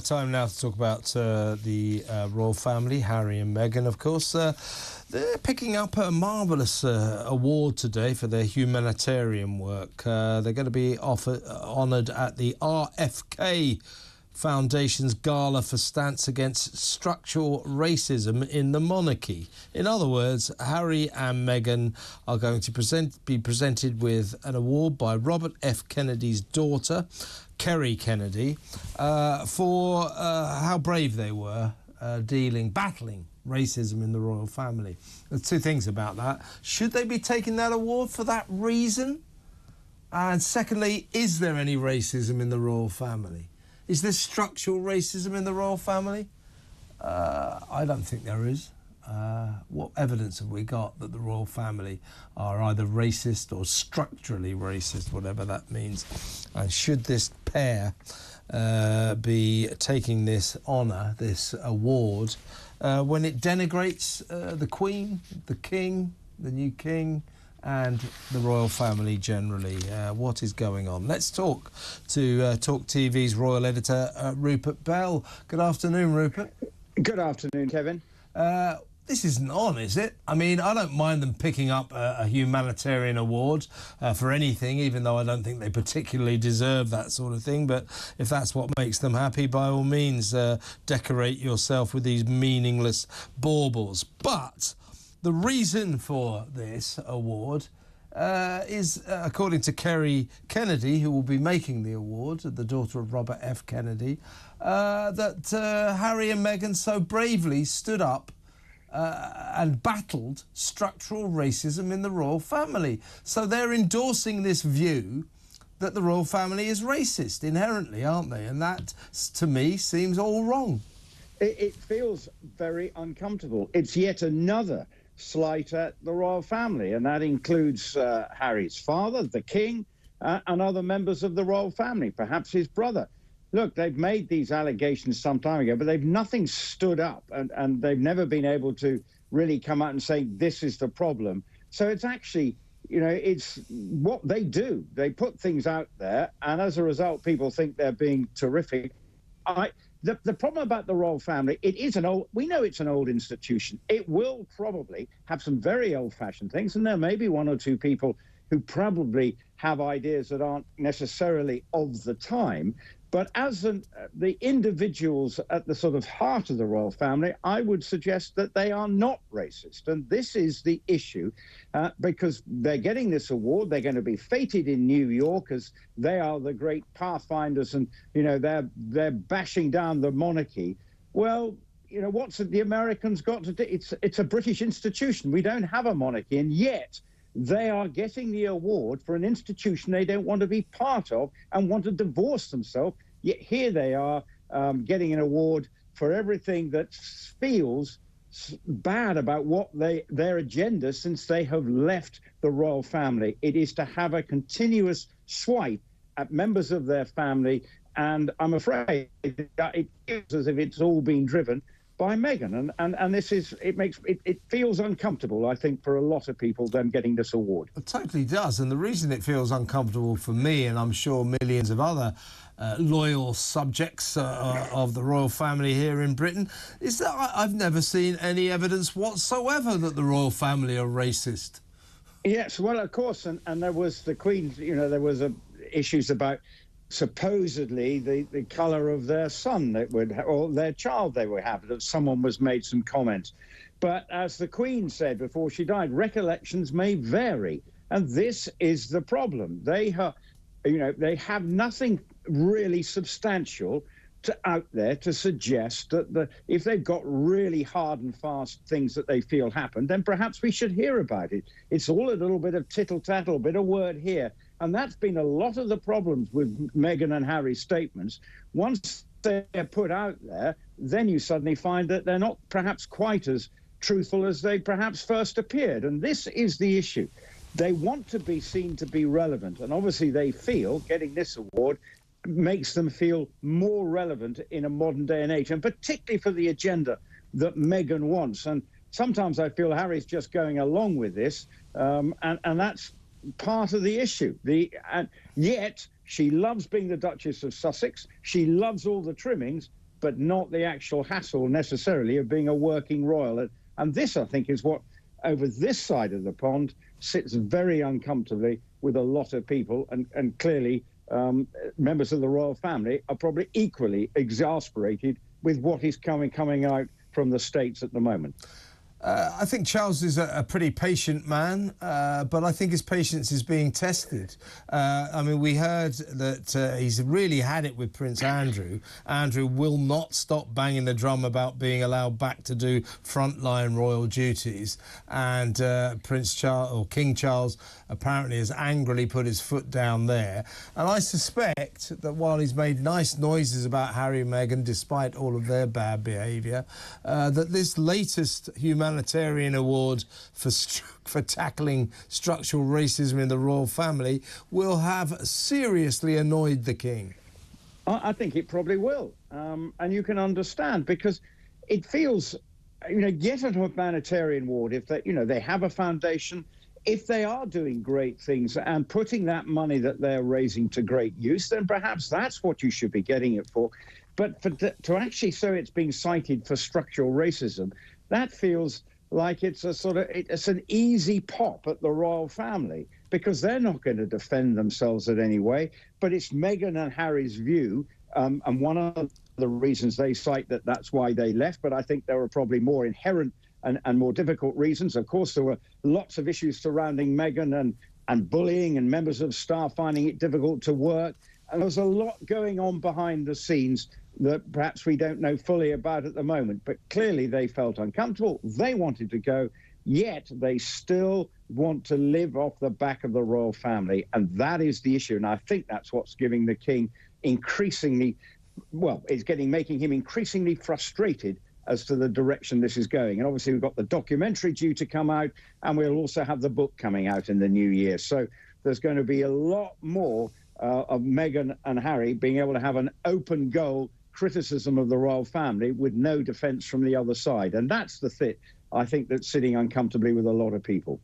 Time now to talk about the royal family, Harry and Meghan, of course. They're picking up a marvellous award today for their humanitarian work. They're going to be honoured at the RFK Foundation's Gala for Stance Against Structural Racism in the Monarchy. In other words, Harry and Meghan are going to be presented with an award by Robert F. Kennedy's daughter, Kerry Kennedy, for how brave they were battling racism in the royal family. There's two things about that. Should they be taking that award for that reason? And secondly, is there any racism in the royal family? Is there structural racism in the royal family? I don't think there is. What evidence have we got that the royal family are either racist or structurally racist, whatever that means? And should this pair be taking this honour, this award, when it denigrates the Queen, the King, the new King, and the royal family generally? What is going on? Let's talk to TalkTV's royal editor, Rupert Bell. Good afternoon, Rupert. Good afternoon, Kevin. This isn't on, is it? I mean, I don't mind them picking up a humanitarian award for anything, even though I don't think they particularly deserve that sort of thing. But if that's what makes them happy, by all means, decorate yourself with these meaningless baubles. But the reason for this award is, according to Kerry Kennedy, who will be making the award, the daughter of Robert F. Kennedy, that Harry and Meghan so bravely stood up and battled structural racism in the royal family. So they're endorsing this view that the royal family is racist inherently, aren't they? And that, to me, seems all wrong. It feels very uncomfortable. It's yet another slight at the royal family, and that includes Harry's father, the King, and other members of the royal family, perhaps his brother. Look, they've made these allegations some time ago, but they've nothing stood up, and they've never been able to really come out and say this is the problem. So it's actually, you know, it's what they do. They put things out there, and as a result, people think they're being terrific. The problem about the royal family, we know it's an old institution. It will probably have some very old-fashioned things, and there may be one or two people who probably have ideas that aren't necessarily of the time. But as the individuals at the sort of heart of the royal family, I would suggest that they are not racist. And this is the issue, because they're getting this award. They're going to be feted in New York as they are the great pathfinders, and, you know, they're bashing down the monarchy. Well, you know, what's the Americans got to do? It's a British institution. We don't have a monarchy, and yet they are getting the award for an institution they don't want to be part of and want to divorce themselves. Yet here they are getting an award for everything that feels bad about what their agenda since they have left the royal family. It is to have a continuous swipe at members of their family, and I'm afraid that it feels as if it's all been driven by Meghan, and this is, it feels uncomfortable, I think, for a lot of people, them getting this award. It totally does, and the reason it feels uncomfortable for me, and I'm sure millions of other loyal subjects of the royal family here in Britain, is that I've never seen any evidence whatsoever that the royal family are racist. Yes, well, of course, and there was the Queen, you know, there was issues about supposedly the colour of their son or their child they would have, that someone was made some comments. But as the Queen said before she died, recollections may vary, and this is the problem. They have nothing really substantial out there to suggest that if they've got really hard and fast things that they feel happened, then perhaps we should hear about it. It's all a little bit of tittle-tattle, bit of word here. And that's been a lot of the problems with Meghan and Harry's statements. Once they're put out there, then you suddenly find that they're not perhaps quite as truthful as they perhaps first appeared. And this is the issue. They want to be seen to be relevant. And obviously they feel getting this award makes them feel more relevant in a modern day and age, and particularly for the agenda that Meghan wants. And sometimes I feel Harry's just going along with this, and that's part of the issue. And yet she loves being the Duchess of Sussex. She loves all the trimmings, but not the actual hassle necessarily of being a working royal. And this, I think, is what, over this side of the pond, sits very uncomfortably with a lot of people, and clearly members of the royal family are probably equally exasperated with what is coming out from the States at the moment. I think Charles is a pretty patient man, but I think his patience is being tested. I mean, we heard that he's really had it with Prince Andrew. Andrew will not stop banging the drum about being allowed back to do frontline royal duties. And Prince Charles, or King Charles, apparently has angrily put his foot down there. And I suspect that while he's made nice noises about Harry and Meghan, despite all of their bad behaviour, that this latest humanitarian award for tackling structural racism in the royal family will have seriously annoyed the king. I think it probably will, and you can understand, because it feels, get a humanitarian award if they, they have a foundation, if they are doing great things and putting that money that they're raising to great use, then perhaps that's what you should be getting it for. But to actually, so it's being cited for structural racism, that feels like it's it's an easy pop at the royal family, because they're not going to defend themselves in any way. But it's Meghan and Harry's view, and one of the reasons they cite that's why they left. But I think there are probably more inherent and more difficult reasons. Of course, there were lots of issues surrounding Meghan and bullying and members of staff finding it difficult to work. And there's a lot going on behind the scenes that perhaps we don't know fully about at the moment. But clearly they felt uncomfortable. They wanted to go, yet they still want to live off the back of the royal family. And that is the issue. And I think that's what's giving the king increasingly, making him increasingly frustrated as to the direction this is going. And obviously we've got the documentary due to come out, and we'll also have the book coming out in the new year. So there's going to be a lot more of Meghan and Harry being able to have an open goal criticism of the royal family with no defence from the other side. And that's the fit, I think, that's sitting uncomfortably with a lot of people.